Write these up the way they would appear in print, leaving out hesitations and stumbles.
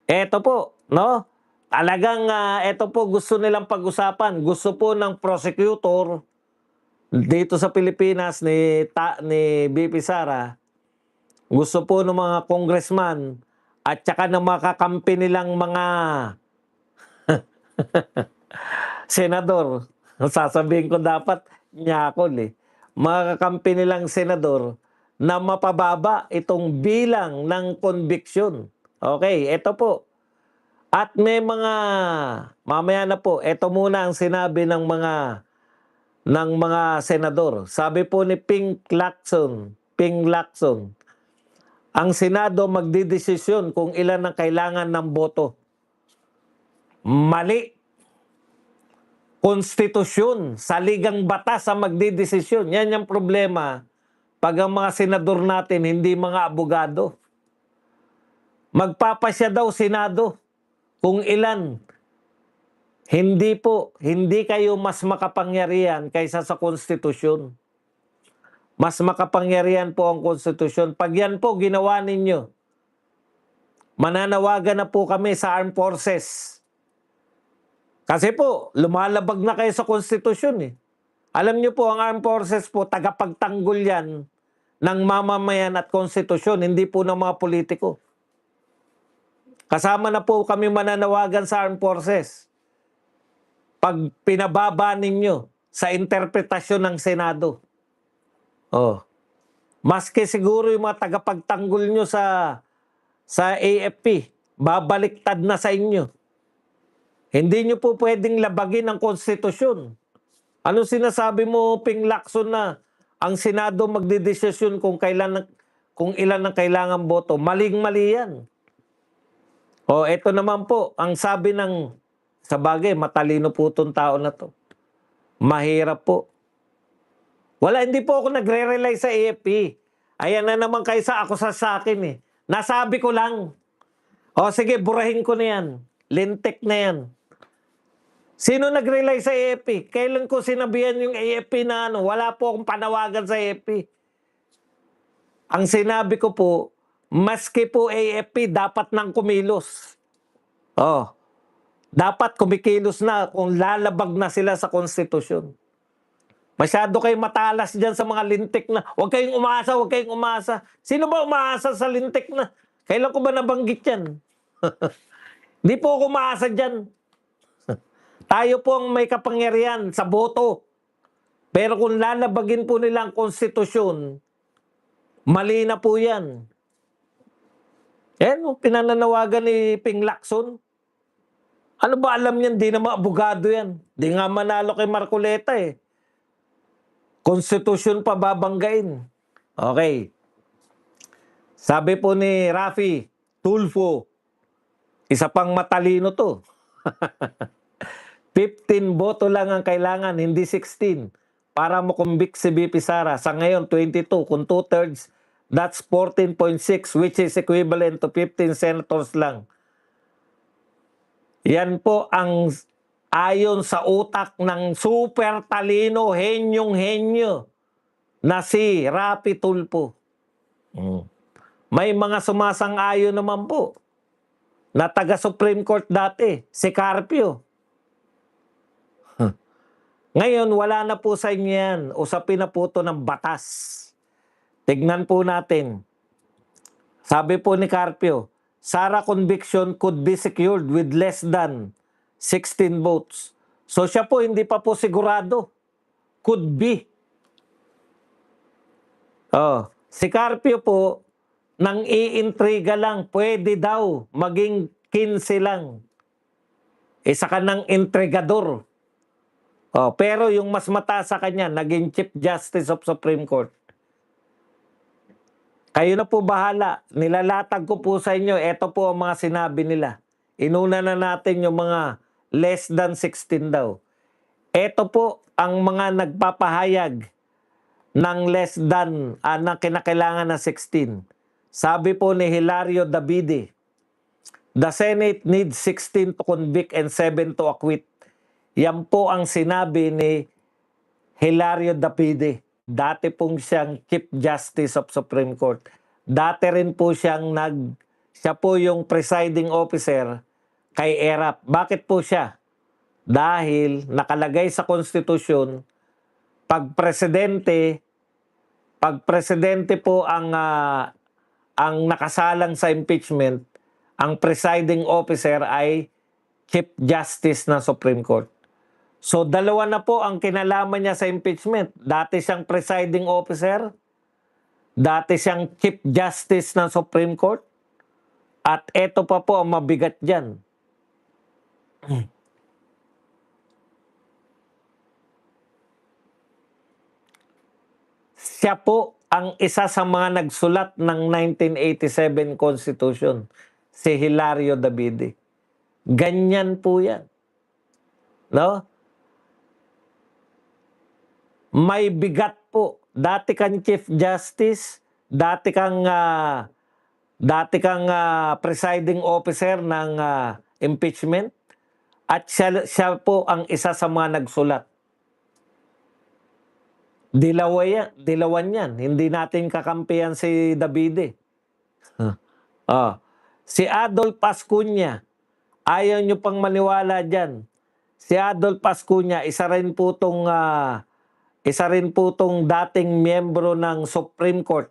Eto po, no? Talagang, eto po gusto nilang pag-usapan. Gusto po ng prosecutor dito sa Pilipinas ni VP Sara, gusto po ng mga congressman at saka ng mga kakampi nilang mga senador. Sasabihin ko dapat nyakol eh. Mga kakampi nilang senador na mapababa itong bilang ng conviction. Okay, eto po. At may mga, mamaya na po, ito muna ang sinabi ng mga senador. Sabi po ni Ping Lacson, ang Senado magdidesisyon kung ilan ang kailangan ng boto. Mali. Konstitusyon, saligang batas ang magdidesisyon. Yan yung problema pag ang mga senador natin hindi mga abogado. Magpapasya daw Senado kung ilan. Hindi po, hindi kayo mas makapangyarihan kaysa sa konstitusyon. Mas makapangyarihan po ang konstitusyon. Pag yan po ginawa ninyo, mananawagan na po kami sa armed forces. Kasi po, lumalabag na kayo sa konstitusyon eh. Alam niyo po, ang armed forces po, tagapagtanggol yan ng mamamayan at konstitusyon, hindi po ng mga politiko. Kasama na po kami mananawagan sa armed forces pag pinababa ninyo sa interpretasyon ng Senado. Oh. Maski siguro yung mga tagapagtanggol nyo sa AFP, babaliktad na sa inyo. Hindi nyo po pwedeng labagin ang konstitusyon. Ano sinasabi mo, Ping Lacson, na ang Senado magdidesisyon kung ilan ang kailangan boto? Maling-mali yan. O, eto naman po, ang sabi sa bagay, matalino po itong tao na to. Mahirap po. Wala, hindi po ako nagre-rely sa AFP. Ayan na naman kayo ako sa akin eh. Nasabi ko lang. O sige, burahin ko na yan. Lintik na yan. Sino nag-rely sa AFP? Kailan ko sinabihan yung AFP na wala po akong panawagan sa AFP. Ang sinabi ko po, maski po AFP, dapat nang kumilos. Oh, dapat kumikilos na kung lalabag na sila sa konstitusyon. Masyado kayong matalas dyan sa mga lintik na, huwag kayong umasa, huwag kayong umasa. Sino ba umaasa sa lintik na? Kailan ko ba nabanggit yan? Di po ako umaasa dyan. Tayo po ang may kapangyarihan sa boto. Pero kung lalabagin po nila ang konstitusyon, mali na po yan. Pinananawagan ni Ping Lacson. Ano ba alam niyan? Di na mga abogado yan. Di nga manalo kay Marcoleta eh. Konstitusyon pa babanggain. Okay. Sabi po ni Rafi Tulfo, isa pang matalino to. 15 boto lang ang kailangan, hindi 16, para makumbik si VP Sara. Sa ngayon, 22. Kung 2/3, that's 14.6, which is equivalent to 15 senators lang. Yan po ang ayon sa utak ng super talino, henyong-henyo na si Rafi Tulfo. May mga sumasang-ayon naman po na taga-Supreme Court dati, si Carpio. Ngayon, wala na po sa inyo yan. Usapin na po ito ng batas. Tignan po natin. Sabi po ni Carpio, Sara conviction could be secured with less than 16 votes. So siya po hindi pa po sigurado. Could be. Si Carpio po, nang iintriga lang, pwede daw maging 15 lang. Isa ka ng intrigador. Pero yung mas mataas sa kanya, naging Chief Justice of Supreme Court. Kayo na po bahala. Nilalatag ko po sa inyo, ito po ang mga sinabi nila. Inuna na natin yung mga less than 16 daw. Ito po ang mga nagpapahayag ng less than, na kinakailangan na 16. Sabi po ni Hilario Davide, the Senate needs 16 to convict and 7 to acquit. Yan po ang sinabi ni Hilario Davide. Dati pong siyang Chief Justice of Supreme Court. Dati rin po siyang siya po yung presiding officer kay ERAP. Bakit po siya? Dahil nakalagay sa konstitusyon, pag presidente po ang nakasalang sa impeachment, ang presiding officer ay Chief Justice ng Supreme Court. So dalawa na po ang kinalaman niya sa impeachment. Dati siyang presiding officer, dati siyang Chief Justice ng Supreme Court, at eto pa po ang mabigat dyan. Siya po ang isa sa mga nagsulat ng 1987 Constitution, si Hilario Davide. Ganyan po yan. No? May bigat po. Dati kang Chief Justice, dati kang presiding officer ng impeachment, at siya po ang isa sa mga nagsulat. Dilawan yan. Hindi natin kakampihan si Davide. Si Adolf Ascuña, ayaw nyo pang maniwala dyan. Si Adolf Ascuña, isa rin po tong dating miyembro ng Supreme Court.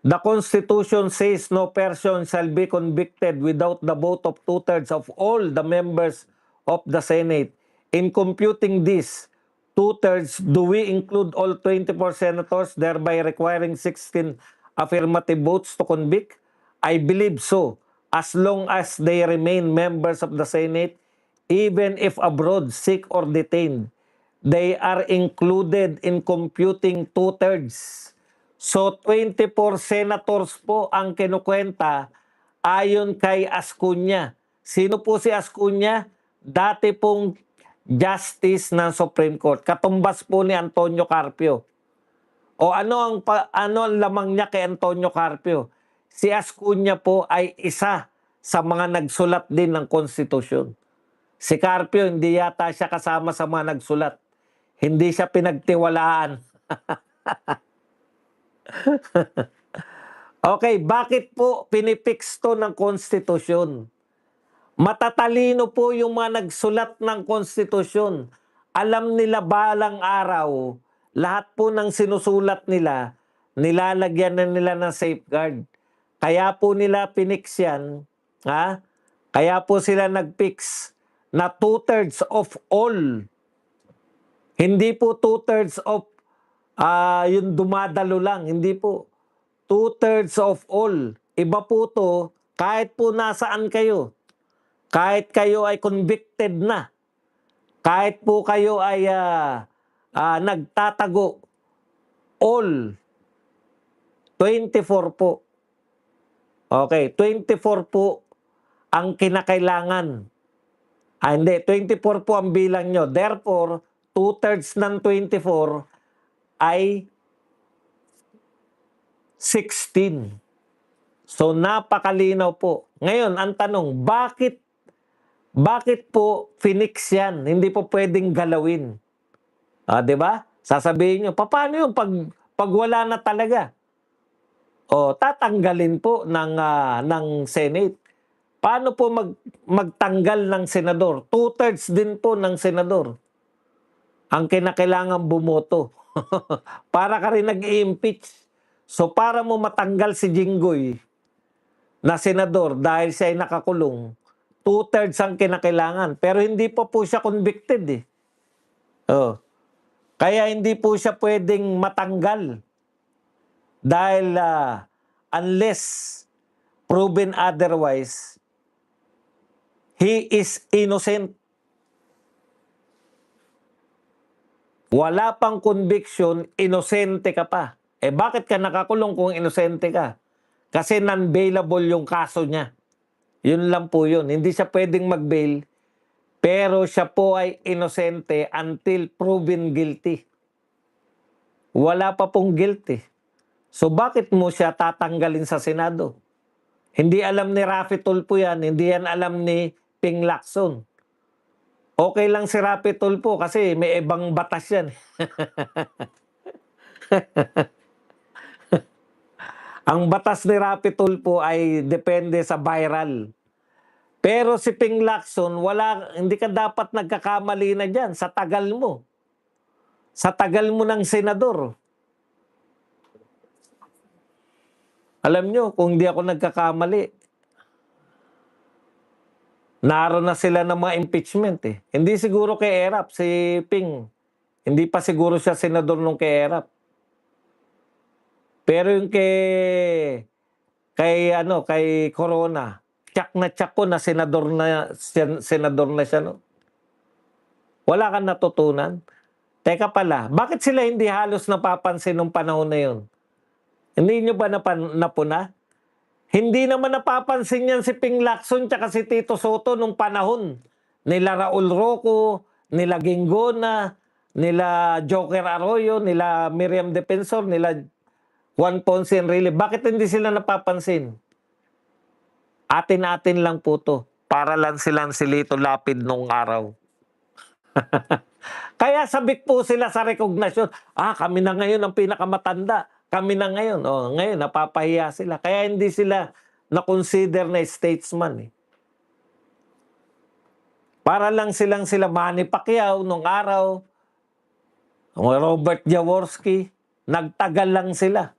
The Constitution says no person shall be convicted without the vote of 2/3 of all the members of the Senate. In computing this, 2/3, do we include all 24 senators, thereby requiring 16 affirmative votes to convict? I believe so, as long as they remain members of the Senate, even if abroad, sick or detained. They are included in computing 2/3. So 24 senators po ang kinukwenta ayon kay Ascuña. Sino po si Ascuña? Dati pong justice ng Supreme Court. Katumbas po ni Antonio Carpio. O ano ang lamang niya kay Antonio Carpio? Si Ascuña po ay isa sa mga nagsulat din ng konstitusyon. Si Carpio, hindi yata siya kasama sa mga nagsulat. Hindi siya pinagtiwalaan. Okay, bakit po pinipix to ng konstitusyon? Matatalino po yung mga nagsulat ng konstitusyon. Alam nila balang araw, lahat po ng sinusulat nila, nilalagyan na nila ng safeguard. Kaya po nila pinix yan, Kaya po sila nagpix na 2/3 of all. Hindi po 2/3 of yung dumadalo lang. Hindi po. 2/3 of all. Iba po to, kahit po nasaan kayo. Kahit kayo ay convicted na. Kahit po kayo ay nagtatago. All. 24 po. Okay, 24 po ang kinakailangan. Hindi, 24 po ang bilang nyo. Therefore, 2/3 ng 24 ay 16. So napakalinaw po. Ngayon, ang tanong, bakit po finix yan? Hindi po pwedeng galawin. 'Di ba? Sasabihin nyo, paano yung pag wala na talaga? Tatanggalin po ng Senate. Paano po magtanggal ng senador? 2/3 din po ng senador ang kinakailangan bumoto. Para ka rin nag-i-impeach. So para mo matanggal si Jinggoy na senador dahil siya ay nakakulong, 2/3 ang kinakailangan. Pero hindi pa po siya convicted Kaya hindi po siya pwedeng matanggal. Dahil unless proven otherwise, he is innocent. Wala pang conviction, inosente ka pa. Bakit ka nakakulong kung inosente ka? Kasi non-bailable yung kaso niya. Yun lang po yun. Hindi siya pwedeng mag-bail, pero siya po ay inosente until proven guilty. Wala pa pong guilty. So bakit mo siya tatanggalin sa Senado? Hindi alam ni Raffy Tulfo yan, hindi yan alam ni Ping Lacson. Okay lang si Raffy Tulfo kasi may ibang batas yan. Ang batas ni Rapi Tulfo ay depende sa viral. Pero si Ping Lacson, hindi ka dapat nagkakamali na dyan sa tagal mo. Sa tagal mo ng senador. Alam nyo, kung di ako nagkakamali, naroon na sila ng mga impeachment eh. Hindi siguro kay Erap, si Ping. Hindi pa siguro siya senador nung kay Erap. Pero yung kay Corona, tsak ko na senador na siya, no? Wala kang natutunan. Teka pala, bakit sila hindi halos napapansin nung panahon na yun? Hindi nyo ba napuna? Hindi naman napapansin yan si Ping Lacson tsaka si Tito Soto nung panahon. Nila Raul Roco, nila Gingona, nila Joker Arroyo, nila Miriam Defensor, nila Juan Ponce Enrile. Bakit hindi sila napapansin? Atin-atin lang po to. Para lang silang si Lito Lapid nung araw. Kaya sabik po sila sa rekognasyon. Kami na ngayon ang pinakamatanda. Kami na ngayon. Ngayon, napapahiya sila. Kaya hindi sila na-consider na statesman. Para lang sila Manny Pacquiao nung araw. Robert Jaworski. Nagtagal lang sila.